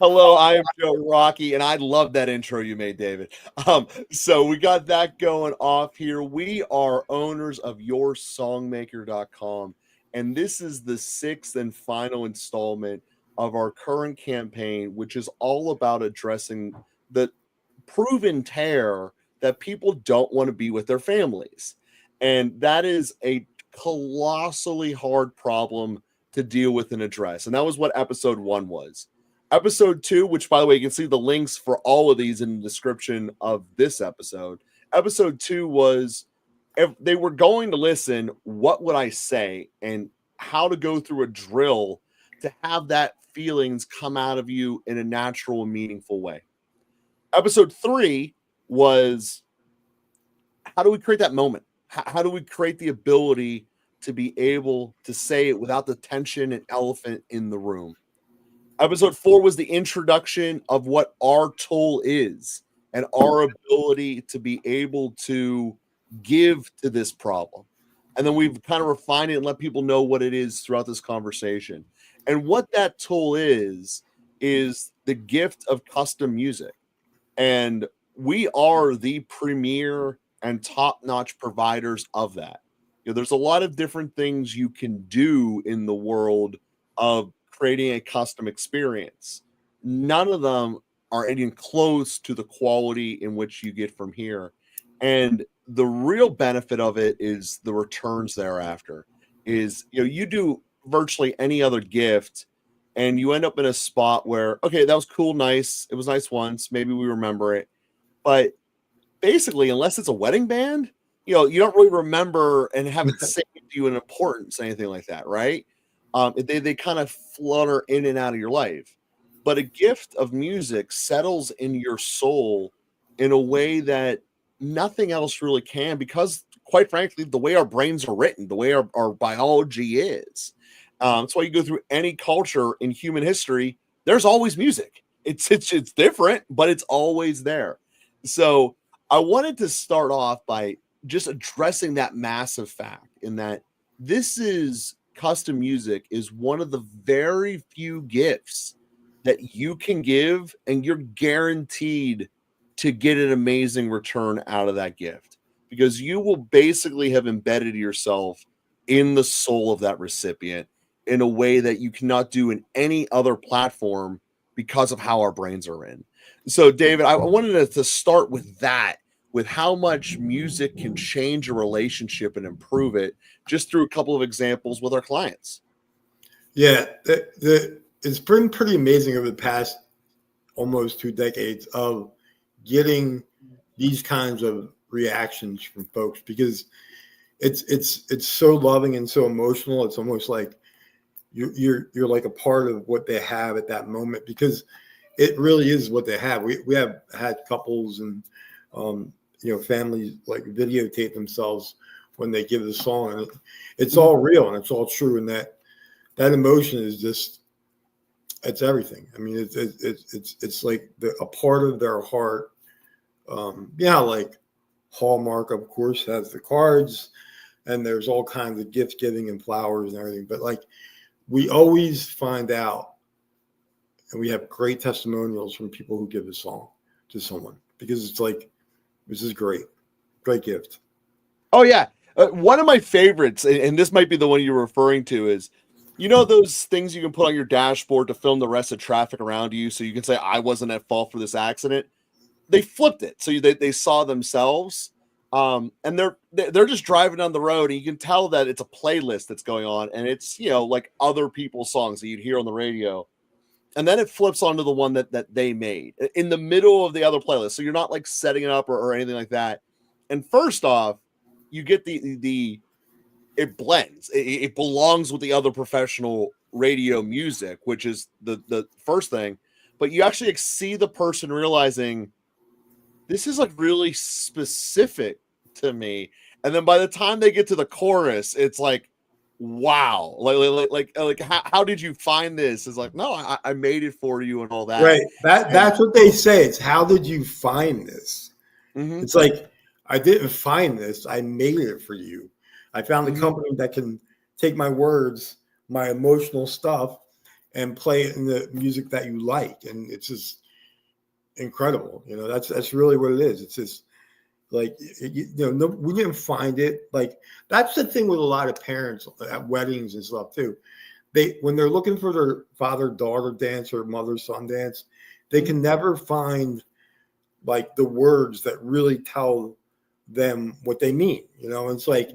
Hello, I am Joe Rocky, and I love that intro you made, David. So we got that going off here. We are owners of YourSongmaker.com, and this is the sixth and final installment of our current campaign, which is all about addressing the proven tear that people don't want to be with their families. And that is a colossally hard problem to deal with and address. And that was what episode 1 was. Episode 2, which by the way, you can see the links for all of these in the description of this episode. Episode 2 was if they were going to listen, what would I say and how to go through a drill to have that feelings come out of you in a natural and meaningful way. Episode 3 was how do we create that moment? How do we create the ability to be able to say it without the tension and elephant in the room? Episode 4 was the introduction of what our tool is and our ability to be able to give to this problem. And then we've kind of refined it and let people know what it is throughout this conversation. And what that tool is the gift of custom music. And we are the premier and top-notch providers of that. You know, there's a lot of different things you can do in the world of creating a custom experience. None of them are even close to the quality in which you get from here. And the real benefit of it is the returns thereafter. Is, you know, you do virtually any other gift and you end up in a spot where, okay, that was cool, nice. It was nice once. Maybe we remember it. But basically, unless it's a wedding band, you know, you don't really remember and have it saved to you in importance, anything like that, right? They kind of flutter in and out of your life. But a gift of music settles in your soul in a way that nothing else really can, because quite frankly, the way our brains are written, the way our biology is. That's why you go through any culture in human history, there's always music. It's different, but it's always there. So I wanted to start off by just addressing that massive fact in that this is custom music is one of the very few gifts that you can give, and you're guaranteed to get an amazing return out of that gift because you will basically have embedded yourself in the soul of that recipient in a way that you cannot do in any other platform because of how our brains are in. So, David, I wanted to start with that, with how much music can change a relationship and improve it, just through a couple of examples with our clients. Yeah, it's been pretty amazing over the past almost 2 decades of getting these kinds of reactions from folks because it's so loving and so emotional. It's almost like you're like a part of what they have at that moment because it really is what they have. We have had couples and families like videotape themselves when they give the song, and it's all real and it's all true, and that emotion is just, it's everything. I mean, it's like a part of their heart. Like Hallmark, of course, has the cards, and there's all kinds of gift giving and flowers and everything. But like, we always find out, and we have great testimonials from people who give a song to someone because it's like, this is great gift. Oh yeah, one of my favorites, and this might be the one you're referring to, is, you know, those things you can put on your dashboard to film the rest of traffic around you so you can say, I wasn't at fault for this accident. They flipped it. So they saw themselves, and they're just driving down the road, and you can tell that it's a playlist that's going on, and it's, you know, like other people's songs that you'd hear on the radio. And then it flips onto the one that they made in the middle of the other playlist. So you're not like setting it up or anything like that. And first off, you get it blends. It belongs with the other professional radio music, which is the first thing. But you actually see the person realizing this is like really specific to me. And then by the time they get to the chorus, it's like, wow, like how did you find this? It's like, no, I made it for you and all that. Right. That's what they say. It's how did you find this? Mm-hmm. It's like, I didn't find this. I made it for you. I found a company that can take my words, my emotional stuff, and play it in the music that you like. And it's just incredible. You know, that's really what it is. It's just like, we didn't find it. Like, that's the thing with a lot of parents at weddings and stuff too. When they're looking for their father-daughter dance or mother-son dance, they can never find like the words that really tell them what they mean, you know. And it's like,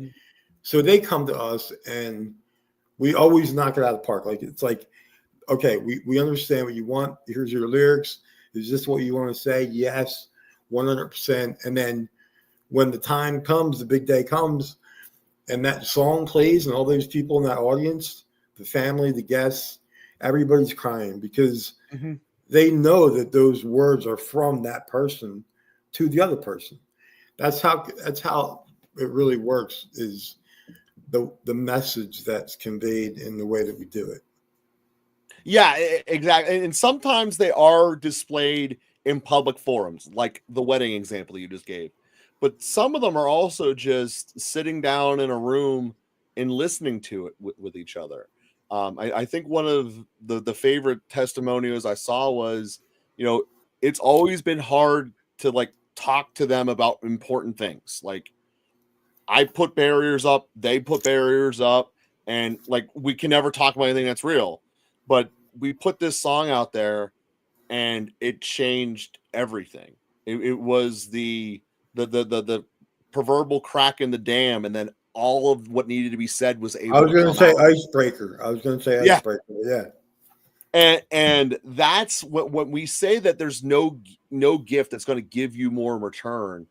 so they come to us and we always knock it out of the park. Like, it's like, okay, we understand what you want. Here's your lyrics. Is this what you want to say? Yes, 100%. And then when the time comes, the big day comes, and that song plays, and all those people in that audience, the family, the guests, everybody's crying because they know that those words are from that person to the other person. That's how it really works, is the message that's conveyed in the way that we do it. Yeah, exactly. And sometimes they are displayed in public forums, like the wedding example you just gave. But some of them are also just sitting down in a room and listening to it with each other. I think one of the favorite testimonials I saw was, it's always been hard to like talk to them about important things. Like, I put barriers up, they put barriers up, and like we can never talk about anything that's real. But we put this song out there and it changed everything. It was the proverbial crack in the dam, and then all of what needed to be said was able I was to going to come say out. icebreaker. Icebreaker. Yeah. And that's when we say that there's no gift that's going to give you more in return.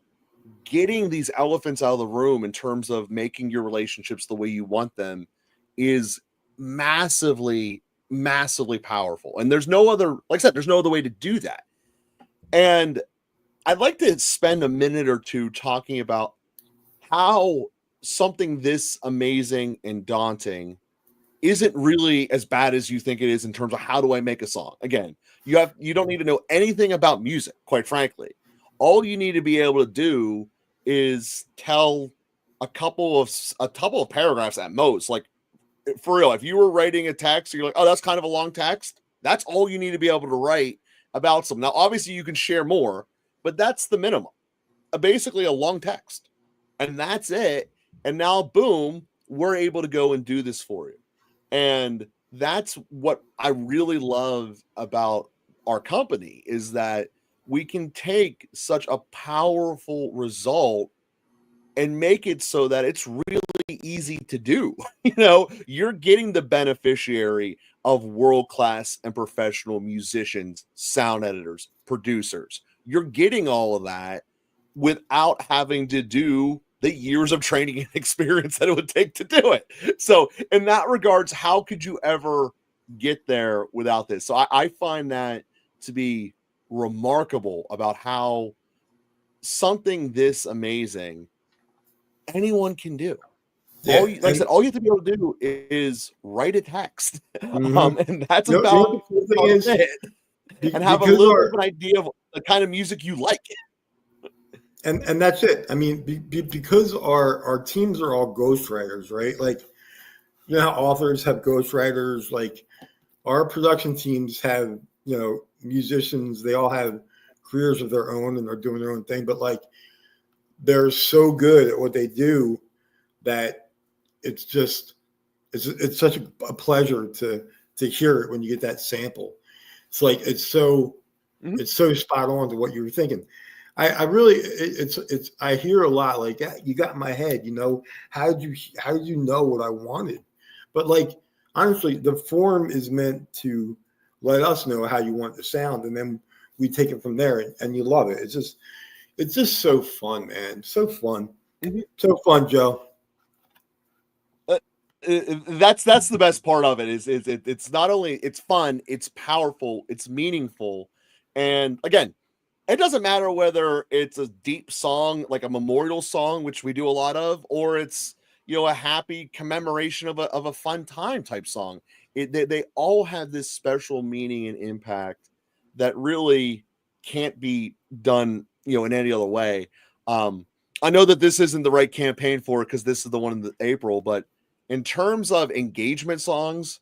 Getting these elephants out of the room in terms of making your relationships the way you want them is massively, massively powerful. And there's no other, like I said, there's no other way to do that. And I'd like to spend a minute or two talking about how something this amazing and daunting isn't really as bad as you think it is in terms of how do I make a song. Again, you don't need to know anything about music, quite frankly. All you need to be able to do is tell a couple of paragraphs at most. Like, for real, if you were writing a text, you're like, oh, that's kind of a long text. That's all you need to be able to write about something. Now, obviously, you can share more, but that's the minimum. Basically, a long text, and that's it. And now, boom, we're able to go and do this for you. And that's what I really love about our company, is that we can take such a powerful result and make it so that it's really easy to do. You're getting the beneficiary of world-class and professional musicians, sound editors, producers. You're getting all of that without having to do the years of training and experience that it would take to do it. So in that regards, how could you ever get there without this? So I find that to be remarkable about how something this amazing anyone can do. Yeah. Like I said, all you have to be able to do is write a text. And that's the about cool thing is, it. And have a little bit of an idea of the kind of music you like. And that's it. I mean, because our teams are all ghostwriters, right? Like, you know how authors have ghostwriters, like our production teams have, musicians, they all have careers of their own and they're doing their own thing, but like they're so good at what they do that it's such a pleasure to hear it when you get that sample. It's like it's so spot on to what you were thinking. I really I hear a lot like, yeah, you got in my head, how did you know what I wanted? But like, honestly, the form is meant to let us know how you want the sound, and then we take it from there, and you love it. It's just so fun, man. So fun. So fun, Joe. That's the best part of it. It's not only it's fun, it's powerful, it's meaningful. And again, it doesn't matter whether it's a deep song like a memorial song, which we do a lot of, or it's a happy commemoration of a fun time type song. They all have this special meaning and impact that really can't be done in any other way. I know that this isn't the right campaign for it because this is the one in April, but in terms of engagement songs,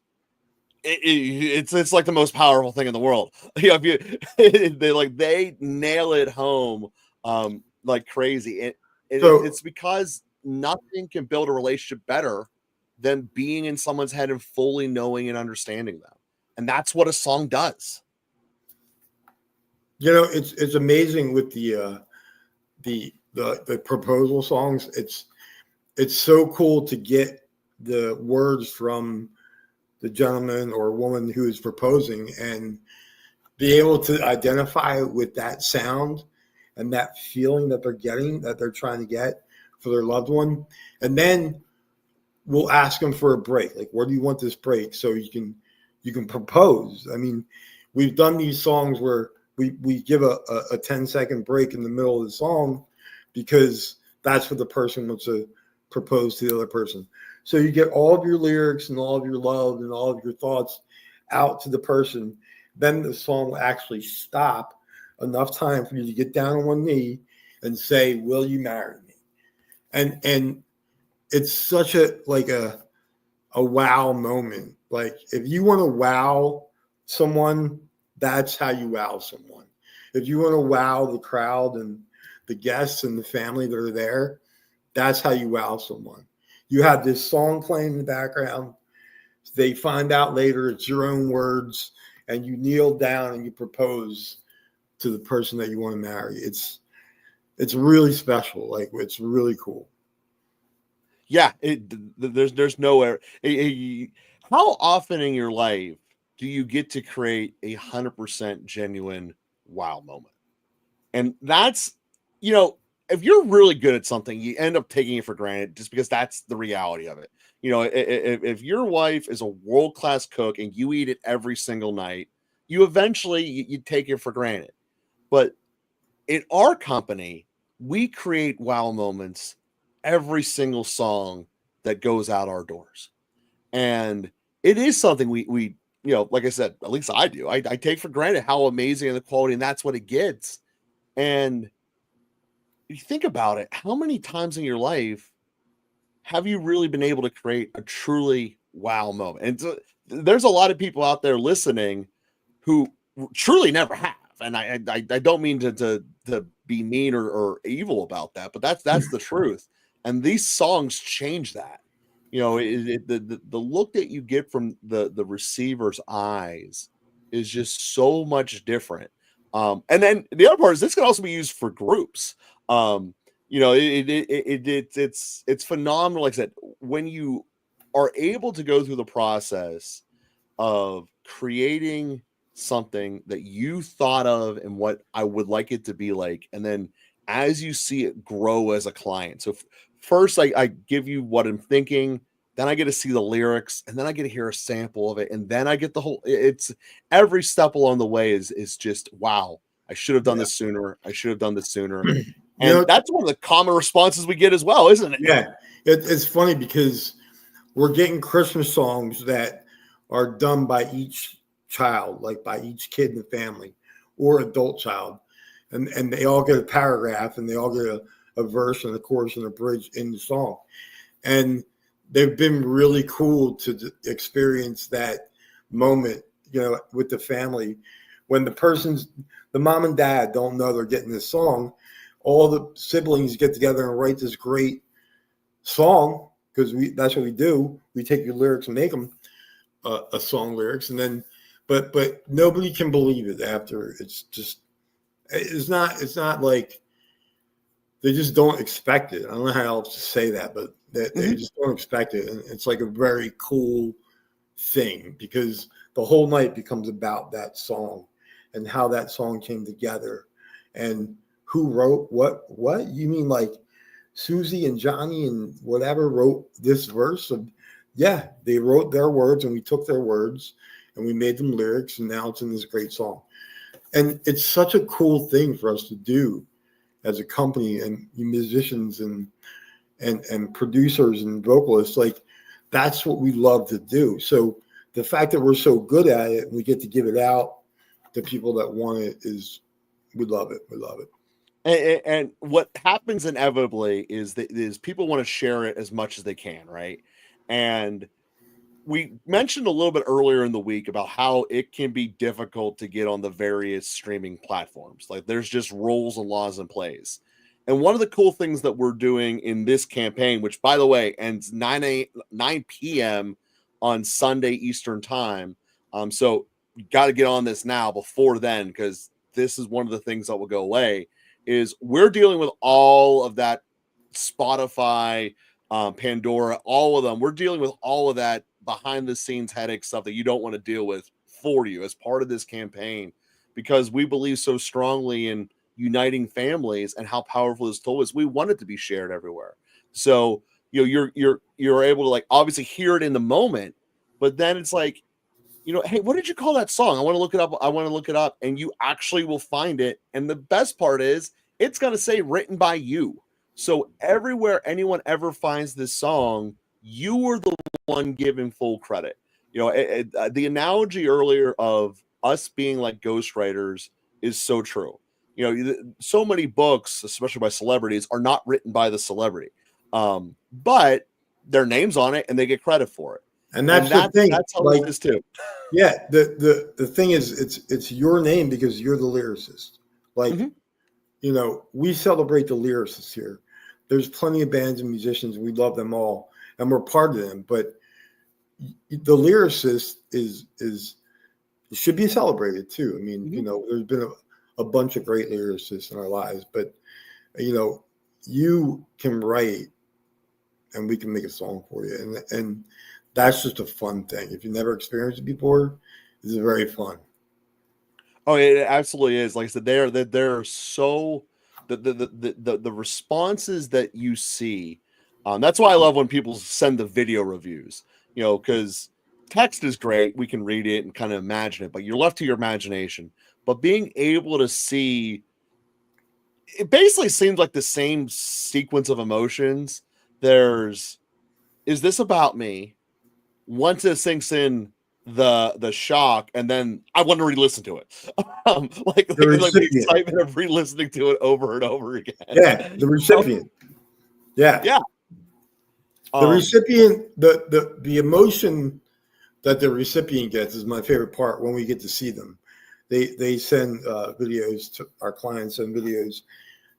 it's like the most powerful thing in the world. If you they nail it home like crazy. So It's because nothing can build a relationship better than being in someone's head and fully knowing and understanding them. And that's what a song does. it's amazing with the proposal songs. It's so cool to get the words from the gentleman or woman who is proposing and be able to identify with that sound and that feeling that they're getting, that they're trying to get for their loved one. And then we'll ask them for a break. Like, where do you want this break? So you can propose. I mean, we've done these songs where we give a 10-second break in the middle of the song because that's what the person wants to propose to the other person. So you get all of your lyrics and all of your love and all of your thoughts out to the person. Then the song will actually stop enough time for you to get down on one knee and say, "Will you marry me?" And it's such a wow moment. Like, if you want to wow someone, that's how you wow someone. If you want to wow the crowd and the guests and the family that are there, that's how you wow someone. You have this song playing in the background. They find out later it's your own words, and you kneel down and you propose to the person that you want to marry. It's really special. Like, it's really cool. Yeah, there's nowhere. How often in your life do you get to create 100% genuine wow moment? And that's, if you're really good at something, you end up taking it for granted just because that's the reality of it. If your wife is a world-class cook and you eat it every single night, you eventually you take it for granted. But in our company, we create wow moments every single song that goes out our doors. And it is something we like I said, at least I do. I take for granted how amazing and the quality, and that's what it gets. And you think about it, how many times in your life have you really been able to create a truly wow moment? And so, there's a lot of people out there listening who truly never have. And I don't mean to be mean or evil about that, but that's the truth. And these songs change that. The look that you get from the receiver's eyes is just so much different. And then the other part is this can also be used for groups. It's phenomenal. Like I said, when you are able to go through the process of creating something that you thought of and what I would like it to be like, and then as you see it grow as a client. So first I give you what I'm thinking, then I get to see the lyrics, and then I get to hear a sample of it, and then I get the whole. It's every step along the way is just wow. I should have done Yeah. this sooner. I should have done this sooner. You And know, that's one of the common responses we get as well, isn't it? yeah, it's funny because we're getting Christmas songs that are done by each child, like by each kid in the family or adult child. And they all get a paragraph and they all get a verse and a chorus and a bridge in the song. And they've been really cool to experience that moment, with the family when the mom and dad don't know they're getting this song. All the siblings get together and write this great song because that's what we do. We take your lyrics and make them a song lyrics, and then but nobody can believe it after. It's not like they just don't expect it. I don't know how else to say that, but they just don't expect it, and it's like a very cool thing because the whole night becomes about that song and how that song came together and who wrote what you mean, like Susie and Johnny and whatever wrote this verse. Yeah, they wrote their words and we took their words and we made them lyrics, and now it's in this great song. And it's such a cool thing for us to do as a company, and musicians and producers and vocalists. Like, that's what we love to do. So the fact that we're so good at it and we get to give it out to people that want it we love it. We love it. And what happens inevitably is people want to share it as much as they can, right? And we mentioned a little bit earlier in the week about how it can be difficult to get on the various streaming platforms. Like there's just rules and laws in place. And one of the cool things that we're doing in this campaign, which by the way ends 9 p.m. on Sunday Eastern time. So you got to get on this now before then, because this is one of the things that will go away, is we're dealing with all of that Spotify, Pandora, all of them. We're dealing with all of that behind the scenes headache stuff that you don't want to deal with for you as part of this campaign, because we believe so strongly in uniting families and how powerful this tool is. We want it to be shared everywhere. So, you know, you're able to like obviously hear it in the moment, but then it's like, you know, hey, what did you call that song? I want to look it up. I want to look it up, and you actually will find it. And the best part is it's going to say written by you. So everywhere anyone ever finds this song, you were the one giving full credit. You know, the analogy earlier of us being like ghostwriters is so true. You know, so many books, especially by celebrities, are not written by the celebrity, but their name's on it and they get credit for it. And that's the thing. That's how like, it is too. Yeah, the thing is, it's your name because you're the lyricist. Like, you know, we celebrate the lyricists here. There's plenty of bands and musicians. We love them all, and we're part of them. But the lyricist is should be celebrated too. I mean, you know, there's been a bunch of great lyricists in our lives, but you know, you can write, and we can make a song for you, and that's just a fun thing. If you never experienced it before, it's very fun. Oh, it absolutely is. Like I said, they're so the responses that you see. That's why I love when people send the video reviews. You know, because text is great, we can read it and kind of imagine it, but you're left to your imagination. But being able to see, it basically seems like the same sequence of emotions. There's, is this about me? Once it sinks in, the shock, and then I want to re-listen to it. Like the excitement of re-listening to it over and over again. Yeah, the recipient. Yeah. The recipient, the emotion that the recipient gets is my favorite part when we get to see them. They send videos to our clients, send videos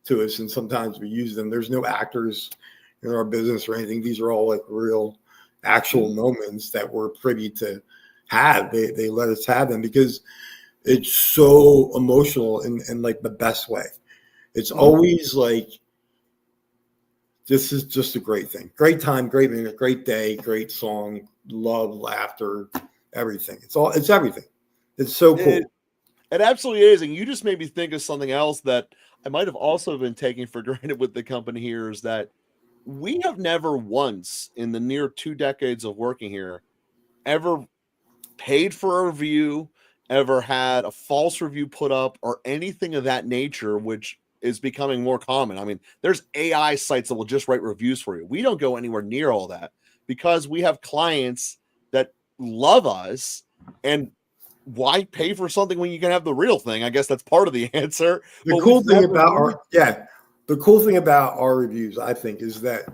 to us, and sometimes we use them. There's no actors in our business or anything. These are all like real, actual moments that we're privy to have. They let us have them because it's so emotional in like the best way. It's always like, this is just a great thing. Great time, great minute, great day, great song, love, laughter, everything. It's everything. It's so cool. It absolutely is. And you just made me think of something else that I might have also been taking for granted with the company here, is that we have never once in the near 2 decades of working here ever paid for a review, ever had a false review put up, or anything of that nature, which is becoming more common. I mean, there's AI sites that will just write reviews for you. We don't go anywhere near all that because we have clients that love us. And why pay for something when you can have the real thing? I guess that's part of the answer. The cool thing about our reviews, I think, is that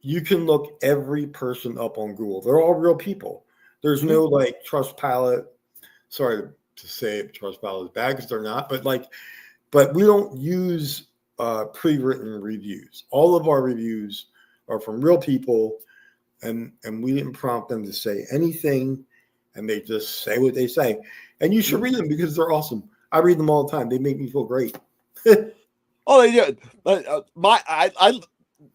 you can look every person up on Google. They're all real people. There's no like Trustpilot. Sorry to say Trustpilot is bad, because they're not, but we don't use pre-written reviews. All of our reviews are from real people, and we didn't prompt them to say anything, and they just say what they say. And you should read them because they're awesome. I read them all the time. They make me feel great. Oh, yeah. I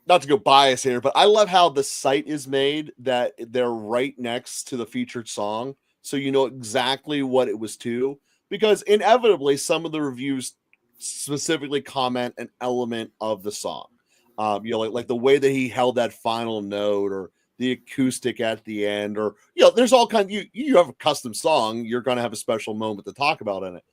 not to go bias here, but I love how the site is made that they're right next to the featured song, so you know exactly what it was to. Because inevitably, some of the reviews specifically comment an element of the song. You know, like the way that he held that final note, or the acoustic at the end, or you know, there's all kinds. You have a custom song, you're going to have a special moment to talk about in it,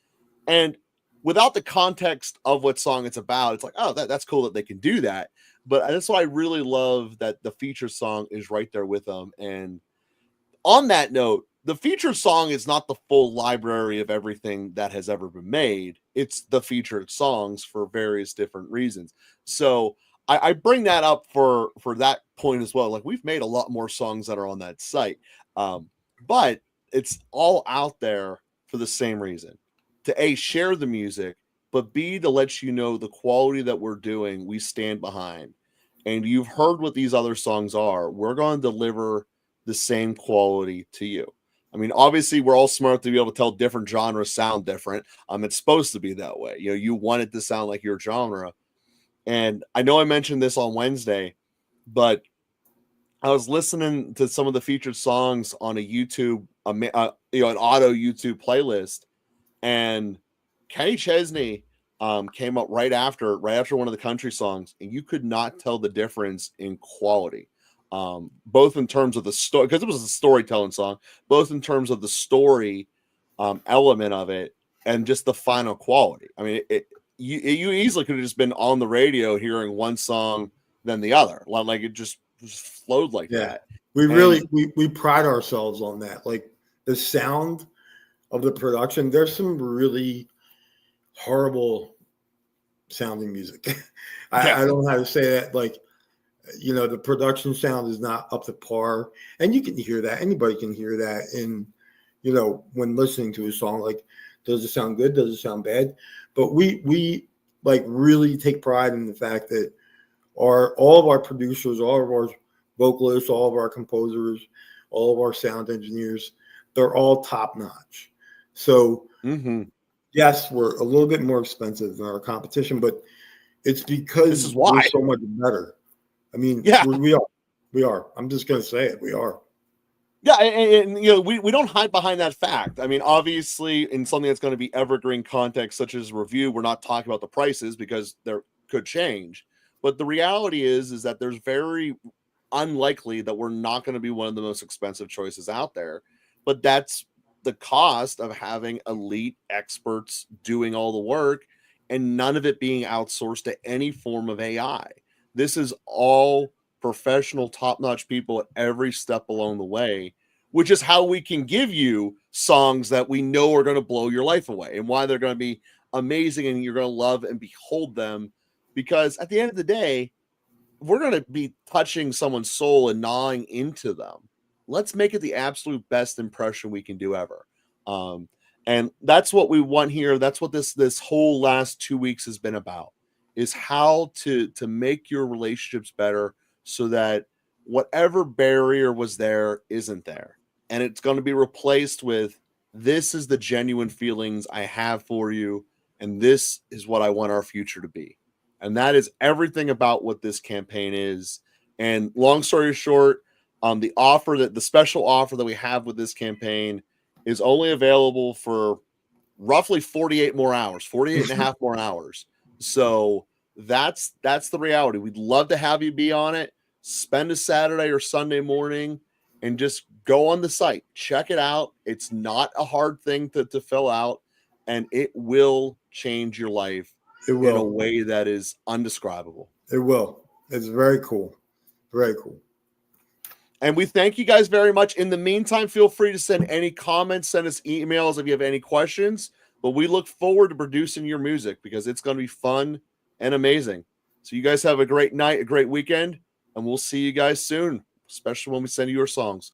and without the context of what song it's about, it's like, oh, that's cool that they can do that. But that's why I really love that the feature song is right there with them. And on that note, the feature song is not the full library of everything that has ever been made. It's the featured songs for various different reasons. So I bring that up for that point as well. Like, we've made a lot more songs that are on that site, but it's all out there for the same reason: to A, share the music, but B, to let you know the quality that we're doing, we stand behind. And you've heard what these other songs are. We're going to deliver the same quality to you. I mean, obviously, we're all smart to be able to tell different genres sound different. It's supposed to be that way. You know, you want it to sound like your genre. And I know I mentioned this on Wednesday, but I was listening to some of the featured songs on a YouTube, an auto YouTube playlist, and Kenny Chesney came up right after one of the country songs, and you could not tell the difference in quality, both in terms of the story, because it was a storytelling song, both in terms of the story element of it and just the final quality. I mean, you easily could have just been on the radio hearing one song than the other, like it just flowed like that. We really we pride ourselves on that, like the sound of the production. There's some really horrible sounding music. I don't know how to say that. Like, you know, the production sound is not up to par, and you can hear that. Anybody can hear that in, you know, when listening to a song. Like, does it sound good? Does it sound bad? But we like really take pride in the fact that all of our producers, all of our vocalists, all of our composers, all of our sound engineers, they're all top notch. So yes, we're a little bit more expensive than our competition, but it's because this is why we're so much better. I mean, we are. I'm just going to say it. We are. Yeah, and you know, we don't hide behind that fact. I mean, obviously, in something that's going to be evergreen context, such as review, we're not talking about the prices because there could change. But the reality is that there's very unlikely that we're not going to be one of the most expensive choices out there. But that's the cost of having elite experts doing all the work and none of it being outsourced to any form of AI. This is all professional, top-notch people at every step along the way, which is how we can give you songs that we know are going to blow your life away and why they're going to be amazing and you're going to love and behold them. Because at the end of the day, we're going to be touching someone's soul and gnawing into them. Let's make it the absolute best impression we can do ever. And that's what we want here. That's what this whole last 2 weeks has been about, is how to make your relationships better so that whatever barrier was there isn't there. And it's going to be replaced with, this is the genuine feelings I have for you, and this is what I want our future to be. And that is everything about what this campaign is. And long story short, the special offer that we have with this campaign is only available for roughly 48 more hours, 48 and a half more hours. So that's the reality. We'd love to have you be on it. Spend a Saturday or Sunday morning and just go on the site, check it out. It's not a hard thing to fill out, and it will change your life in a way that is undescribable. It will. It's very cool. Very cool. And we thank you guys very much. In the meantime, feel free to send any comments, send us emails if you have any questions. But we look forward to producing your music because it's going to be fun and amazing. So you guys have a great night, a great weekend, and we'll see you guys soon, especially when we send you your songs.